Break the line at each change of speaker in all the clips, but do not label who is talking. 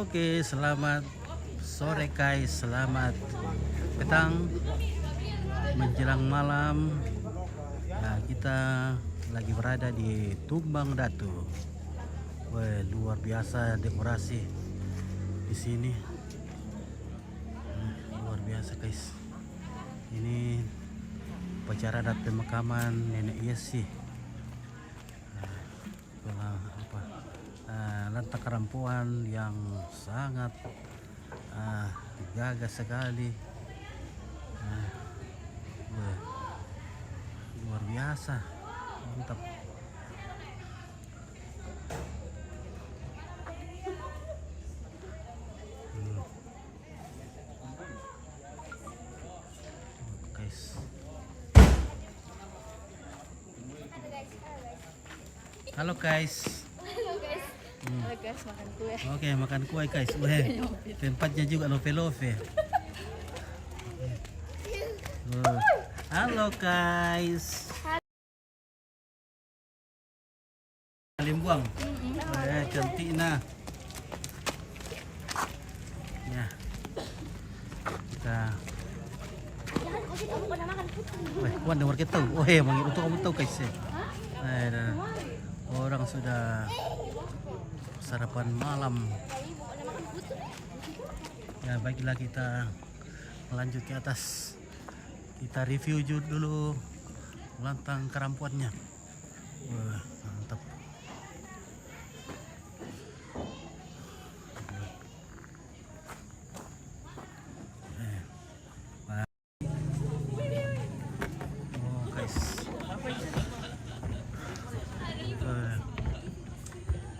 Oke, selamat sore guys, selamat petang menjelang malam. Nah, kita lagi berada di Tumbang Datu. Wah, luar biasa dekorasi di sini. Luar biasa guys. Ini upacara adat pemakaman nenek Yesi. Lantang kerampuan yang sangat gagah sekali, luar biasa, mantap. Guys, halo guys.
Halo guys, makan kue.
Oke, makan kue guys. Tempatnya juga love-love. Halo guys. Limbang. Cantik nah. Ya. Kita. Wan dengar kita. Manggil untuk kamu tahu guys. Orang sudah sarapan malam. Ya, baiklah kita lanjut ke atas. Kita review dulu lantang kerampuannya. Wah, mantap. Oh, guys.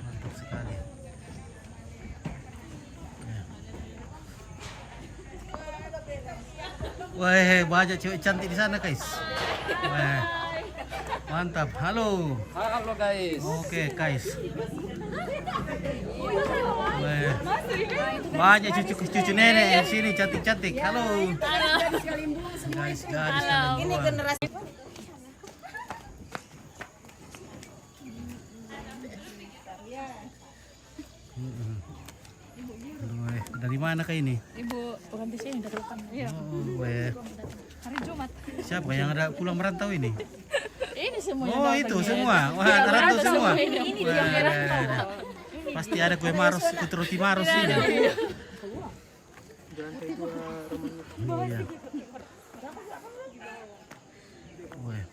Mantap sekali. Wah, banyak cewek cantik di sana, guys. Wah, mantap. Halo.
Halo guys.
Oke, guys. Wah, banyak cucu nenek di sini cantik-cantik. Halo. Guys, gadis
Ini generasi
dari mana kah ini?
Ibu bukan di sini dari depan. Iya.
Oh,
Hari Jumat.
siapa yang ada pulang merantau ini?
Ini semua.
Oh, itu semua. Wah, merantau semua.
Ini
Wah, pasti ada kue marus, ikut roti marus ini. Iya. Wah.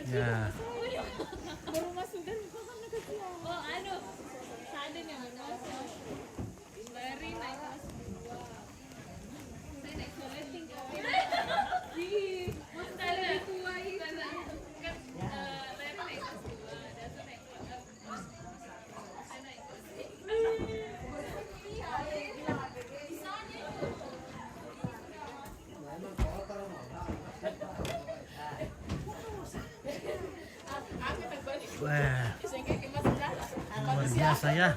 Ya.
Baru masuk dan oh anu sadin yang masuk dari naik kelas 2 saya naik collecting di dari tua itu kan dari naik kelas 2 dasar naik kelas saya naik
Wah, luar biasa ya.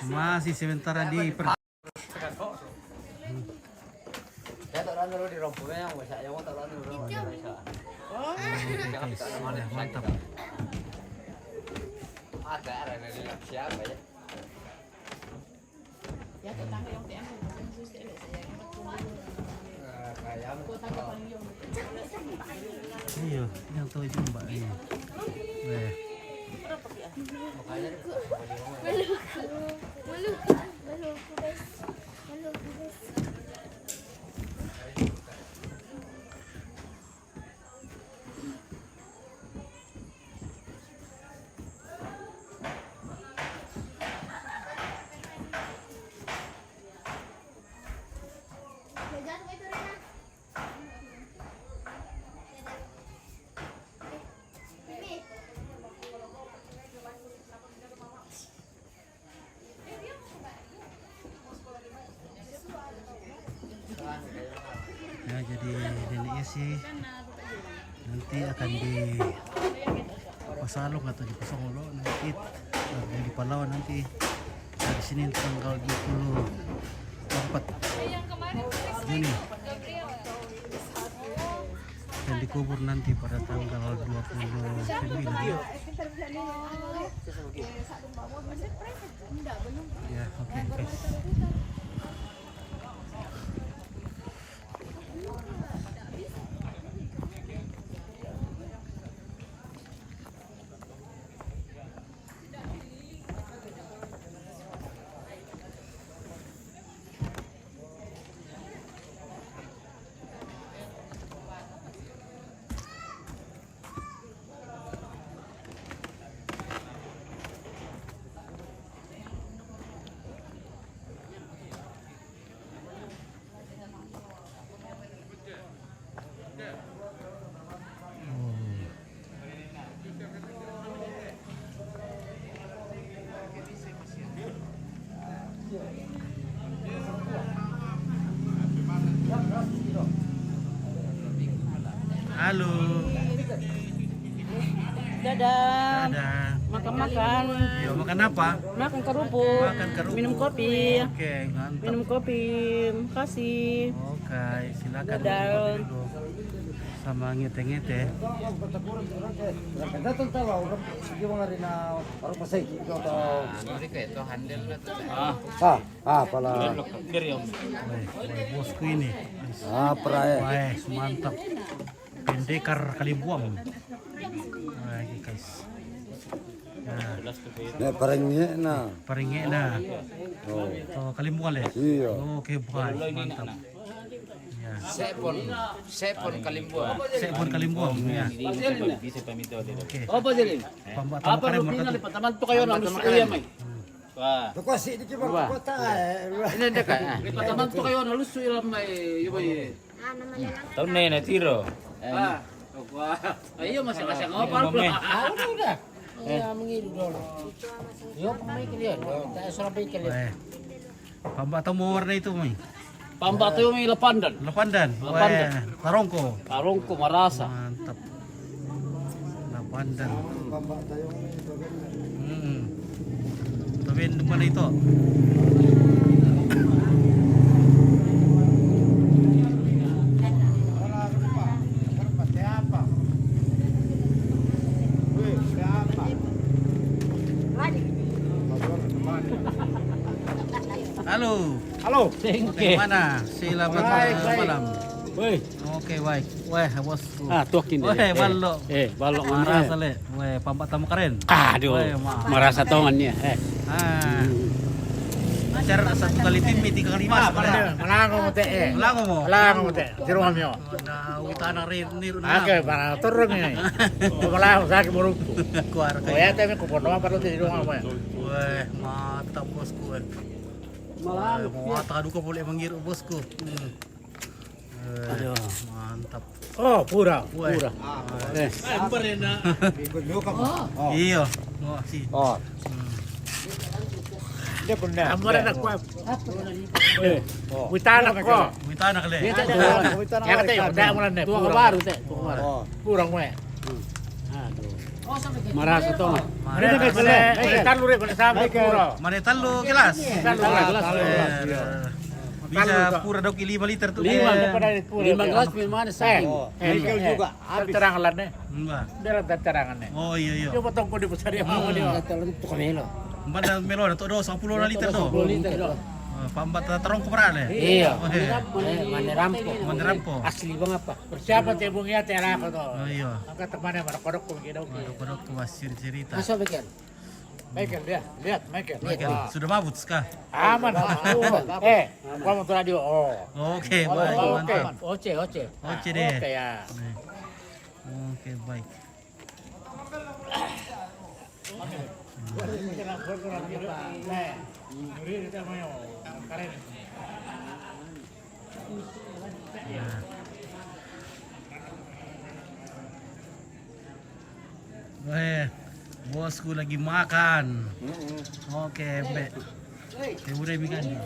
Masih sementara di
Ya tak rano di rompoknya yang masak yang tak rano di
mantap.
Ada arena di siapa ya?
ya tetangga yang TM khusus saya
Kayak
tetangga paling yang
Iya, yang tahu itu Mbak ini. Wah.
Maluku guys.
jadi nenek Yesi nanti akan di Pasalong atau di Pasongolo nanti di Palawan nanti di sini tanggal 24
Yang kemarin
Juni
Gabriel.
dan dikubur nanti pada tanggal 29 ya. Oke. Halo.
Dadah.
Dadah.
Makan-makan.
Yo, makan apa?
Makan kerupuk.
Makan kerupuk.
Minum kopi.
Oke, mantap.
Minum kopi. Makasih.
Oke, silakan
Dadah.
dulu. Sama ngete-ngete.
Datang tahu orang gimana rina orang pasai gitu atau pala
Wah, bosku ini.
perai
Wah, mantap. Pendekar Kalibuang. Wah, ini guys. Ya,
parangnya na
paringe na.
oh
To Kalibuang le.
iya
Oke, bye. Mantap. Ya.
Sepon Kalimbuan.
Sepon Kalibuang ya. Oke.
Apa jadi?
Pambat
Apa
kare
rupanya
mo
lipat teman tu kayo nang gusto kuya may. Wah.
tu kasi di kibar kota
Ini dekat.
Lipat teman tu kayo nang gusto ila may yubay.
Tahun ni na tiro.
Ah. Wah. Ayo masih kasih ngopal bro.
udah ya mengilu dulu yo pemain kalian tak surabaya kalian
Wah. Pambat mo warna itu mai.
Pambato yung may lapandan.
Lapandan.
Lapandan.
Wah, Tarongko.
Tarong ko marasa.
Mantap. Lapandan.
bapak tayo
Tapi mana itu? Halo.
halo
Bagaimana? Selamat malam.
Woi.
Oke, baik. Wah, bosku.
Tuakin
Wah, balok.
balok
Marah sale. Wah, pampat tamu keren.
Aduh. Merasa tongannya.
Ah. Acara 1 kali tim, 3 kali mas.
malango mo te
Lango mo.
malango mo te tiro kami yo
Na utana rin niru
Ake para turun ini. Malango sa kiburuku.
Kuar
Kaya tayo ko kono para tiro kami.
Wah, mantap bosku.
Malang.
Mata duka boleh mengiru bosku.
Aduh.
Mantap.
Oh, pura.
Wah.
Pura.
Ikut lu kamu. Oh.
Iya. Oh, si.
Oh. Dia benar. Amore na kwa. Witana ko.
Witana kali.
Ya kata yo, dah mulan ne.
Tua baru teh. Tua baru.
Oh, pura mo eh.
Aduh. Merasa tongan.
Ini ka kale, talu re kale sama pura.
Mana talu gelas?
Gelas.
Bisa pura dok 5 liter tuh.
5 daripada pura.
5 gelas minuman satu.
Ikaw juga. Terangan ne.
Enggak.
Biar terangan ne.
Oh iya iya.
Yo potong ko di pasar mo dia.
Mbak melo ada tuh 10 liter tuh.
10 liter.
Pambat terong kumaran ya?
Iya.
Mana rampo.
Mana rampo?
Asli bang apa?
Persiapan tebong ya tera ko to.
Oh iya.
Angkat temannya mana kodok ko gidaw.
Kodok tuh masih cerita.
Masa bikin?
Michael lihat Michael.
Michael, sudah mabut sekah?
Aman. Kamu tuh radio. Oh.
Oke, baik, mantap.
Oce.
Oke
Oke
deh.
ya.
Oke, baik. Bosku lagi makan. Oke, Mbak. Udah bikin.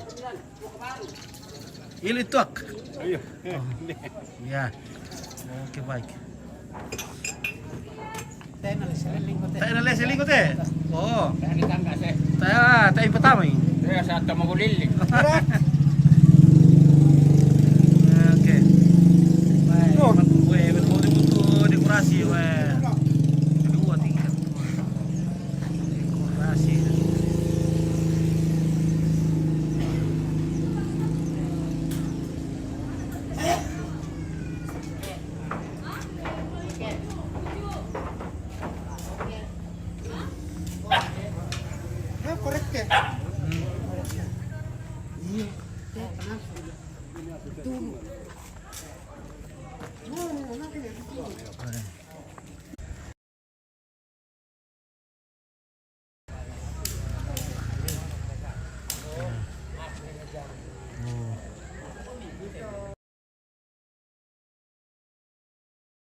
Ilituak. Ayo. Ya. Oke baik. Tayo na les selingkot eh. Oh. Tayo pertama ini.
Kaya sa tamagulili.
Oke. Baik. Weh, betul-betul dekorasi weh. Kedua tingkat. Dekorasi.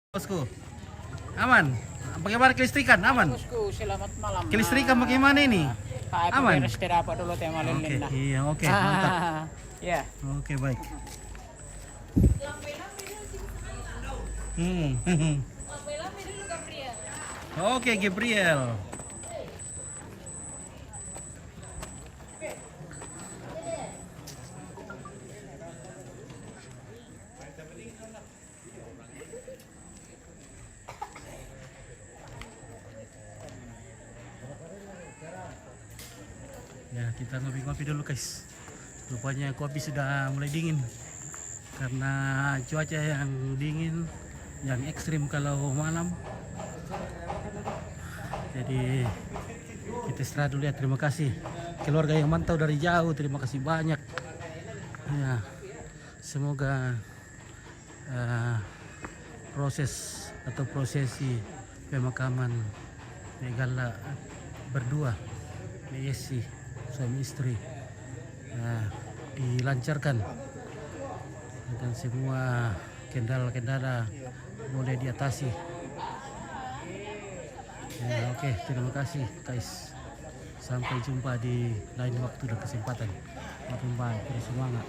Bosku, aman? Bagaimana kelistrikan? Aman?
Bosku, selamat malam.
Kelistrikan bagaimana ini? Aman?
Apa dulu teh
Oke,
malin na.
iya, oke, mantap.
Ya.
Oke, baik.
Lampai-lampai dulu Gabriel.
Oke, Gabriel. Ya, kita ngopi-ngopi dulu guys. Rupanya kopi sudah mulai dingin karena cuaca yang dingin, yang ekstrim kalau malam. Jadi kita istirahat dulu ya. Terima kasih keluarga yang mantau dari jauh. Terima kasih banyak. Ya, semoga proses atau prosesi pemakaman Megala berdua, Yesi suami istri dilancarkan dan semua kendala-kendala boleh diatasi. Ya, oke, terima kasih guys. Sampai jumpa di lain waktu dan kesempatan. Makin baik, semangat.